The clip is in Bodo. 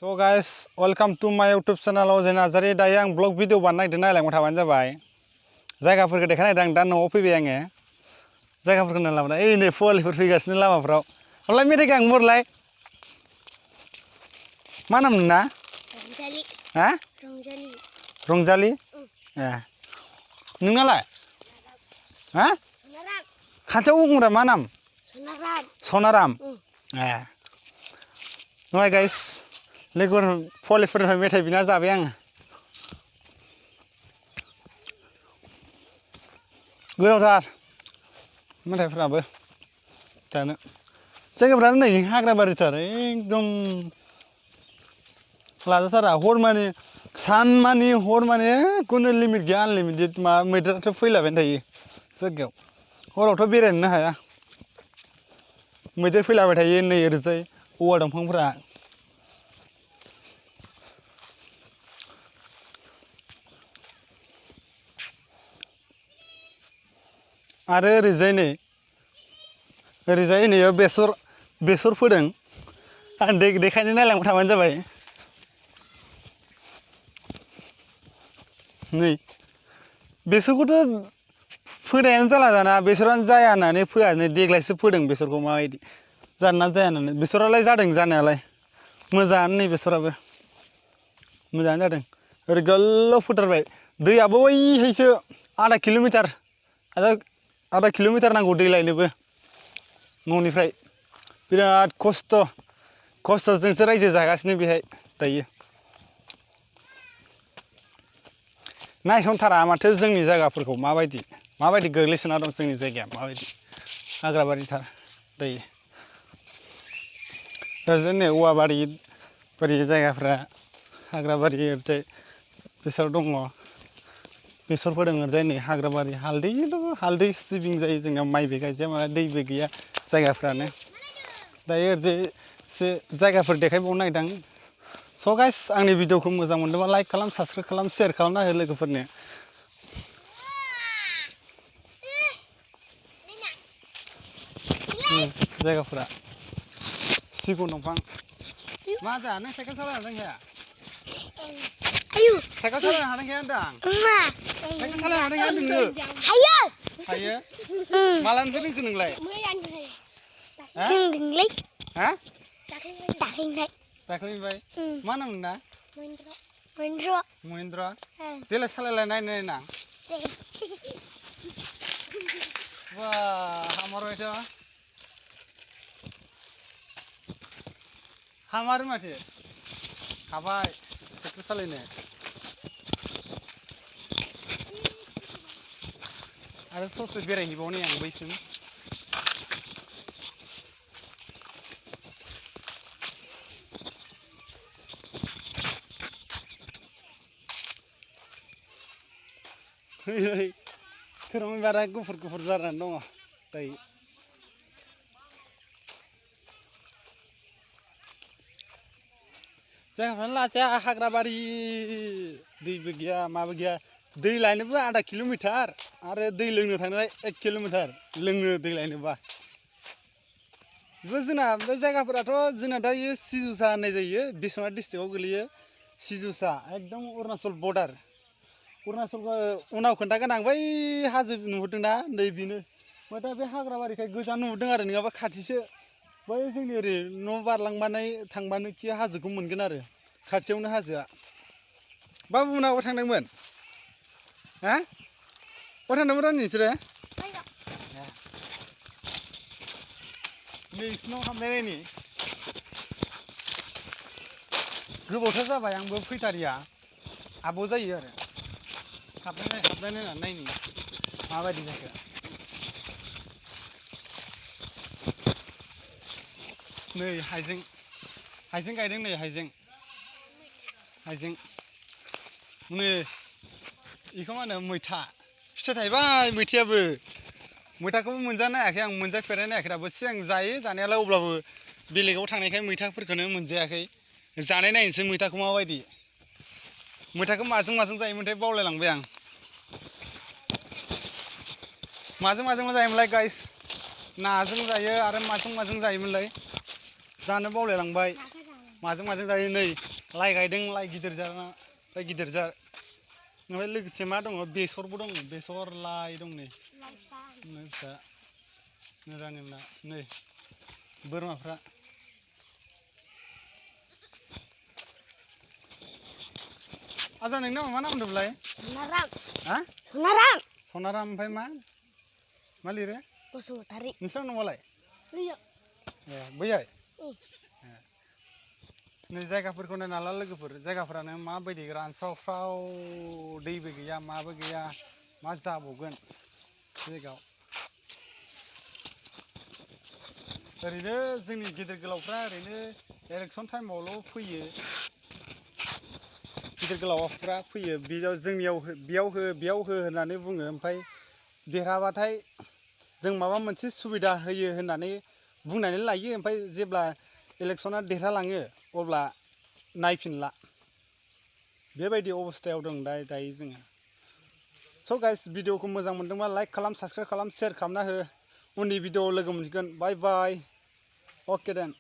So guys, welcome to my YouTube channel. Nazaरि दायो आं ब्लग भिडिअ बानायदों नायलांबाय थाबानो जाबाय। जायगाफोरखौ देखायनायदों आं दा न'आव फैबाय आङो। जायगाफोरखौ नायलांबाय ओइ नै फुवालिफोर फैगासिनो लामाफ्राव। अनलाय मेथाइ गां मरलाय। मा नाम नोंना? रंजालि। हा? रंजालि। रंजालि? ए। नोंनालाय? हा? सनाराम। खाथियाव बुंग्रा मा नाम? सनाराम। सनाराम? ए। नय गाइस लोगोफोर फुवालिफोरनिफ्राय मेथाइ बिना जाबाय आङो। गोथावथार मेथाइफ्राबो जानो। जायगाफ्रानो नै हाग्राबारिथार एकदम लाजाथारा हरमानि सानमानि हरमानि खुनु लिमिट गैया आनलिमिटेड मा मैदेराथ' फैलाबायानो थायो जायगायाव। हरावथ' बेरायनोनो हाया। मैदेर फैलाबाय थायो नै ओरैजाय औवा दंफांफोरा। आरो ओरैजाय नैयाव बेसर फोदों आं देखायनो नायलांबाय थाबानो जाबाय। नै बेसरखौथ' फोनायानो जाला दाना बेसरानो जाया होननानै फोआ नै देग्लायसो फोदों बेसरखौ माबायदि जादोंना जाया होननानै। बेसरालाय जादों जानायालाय मोजाङानो नै बेसराबो मोजाङानो जादों। ओरै गोलाव फोथारबाय दैयाबो बैहायसो आधा किल'मिटार नांगौ दै लायनोबो न'निफ्राय। बिराद खस्थ'जोंसो रायजो जागासिनो बेहाय दायो। नायसनथारा माथो जोंनि जायगाफोरखौ माबायदि गोग्लैसोना दं जोंनि जायगाया माबायदि हाग्राबारिथार दायो। ओरैजाय नै औवाबारि जायगाफ्रा हाग्राबारि ओरैजाय बेसर दङ बेसर फोदों ओरैजाय नै हाग्राबारि हालदै सिबिं जायो जोंनियाव माइबो गायजाया माबा दैबो गैया जायगाफ्रानो। दायो ओरैजाय एसे जायगाफोर देखायबावनो नागिरदों। स' गाइस आंनि भिडिअखौ मोजां मोनदोंबा लाइक खालाम साबसक्राइब खालाम शेयार खालामना हो लोगोफोरनो। जायगाफोरा सिगुन दंफां मा जानो साइकेल सालायनो रोंखाया? साइकेल सालायनो हानाय गैया होनदां। साइकेल सालायनो हानाय गैया होनदों नोङो? हायो? मालानिफ्राय रोंखो नोंलाय? रोंदोंलै। हा? दाख्लैनिफ्राय? मा नाम नोंना? महेन्द्र। देलाय सालायलाय नायनां। बा हामारबायथ'। हामारो माथो हाबाय साइकेल सालायनो। आरो ससे बेरायहैबावनि आं बैसिम। खोरोमनाय बारा गुफुर जानानै दङ दायो। जायगाफ्रानो लाजाया हाग्राबारि दैबो गैया माबो गैया। दै लायनोबो आधा किल'मिटार आरो दै लोंनो थांनोबा 1 किल'मिटार लोंनो दै लायनोबा। बेबो जोंना बे जायगाफोराथ' जोंना दायो सिजुसा होननाय जायो बिश्वनाथ डिस्ट्रिक्टआव गोलैयो। सिजुसा एकदम अरुणाचल बर्डार। अरुणाचलखौ उनाव खोन्थागोन आं बै हाजो नुहुरदोंना नै बेनो। ओमफ्राय दा बे हाग्राबारिखाय गोजान नुहुरदों आरो नङाबा खाथिसो। बै जोंनि ओरै न' बारलांबानो थांबानो खि हाजोखौ मोनगोन आरो खाथियावनो हाजोआ। बाबु मोनहा अबाव थांदोंमोन? हा? अबाव थांदोंमोन नोंसोरो? नै बिसिनाव हाबनाय नायनि। गोबावथार जाबाय आंबो फैथारिया आब' जायो आरो। हाबनाय नायनानै नायनि माबायदि जायगा। नै हाइजें गायदों नै हाइजें नै बेखौ मा होनो मैथा फिथाइ थायबाय मैथायाबो। मैथाखौबो मोनजानो हायाखै आं मोनजाफेरनो हायाखै दाबो सिगां जायो जानायालाय अब्लाबो बेलेगाव थांनायखाय मैथाफोरखौनो मोनजायाखै। जानाय नायनोसै मैथाखौ माबायदि। मैथाखौ माजों जायोमोनथाय बावलायलांबाय आं। माजों जायोमोनलाय गाइस? नाजों जायो आरो माजों जायोमोनलाय? जानो बावलायलांबाय। माजों माजों जायो नै लाइ गायदों लाइ गिदिर जारना लाइ गिदिर जार ओमफ्राय लोगोसे मा दङ बेसरबो दङ बेसर लाइ दं नै फिसा रानिला नै बोरमाफ्रा आजा नोंना मा नाम होनदोंमोनलाय सनाराम हा सनाराम सनाराम ओमफ्राय मा लिरो बसुमतारी नोंस्रा न'आलाय बैयाव ए बैहाय नै जायगाफोरखौ नायना ला लोगोफोर जायगाफोरानो माबायदि रानस्रावस्राव दैबो गैया माबो गैया मा जाबावगोन जायगायाव ओरैनो जोंनि गिदिर गोलावफ्रा ओरैनो इलेक्सन टाइमावल' फैयो गिदिर गोलावफ्रा फैयो बेयाव जोंनियाव बेयाव हो होननानै बुङो ओमफ्राय देरहाबाथाय जों माबा मोनसे सुबिदा होयो होननानै बुंनानै लायो ओमफ्राय जेब्ला इलेक्सना देरहालाङो अब्ला नायफिनला बेबायदि अबस्थायाव दं दायो जोङो स' गाइस भिडिअखौ मोजां मोनदोंबा लाइक खालाम साबस्क्राइब खालाम शेयार खालामना हो उननि भिडिअआव लोगो मोनगोन बाय बाय अके देन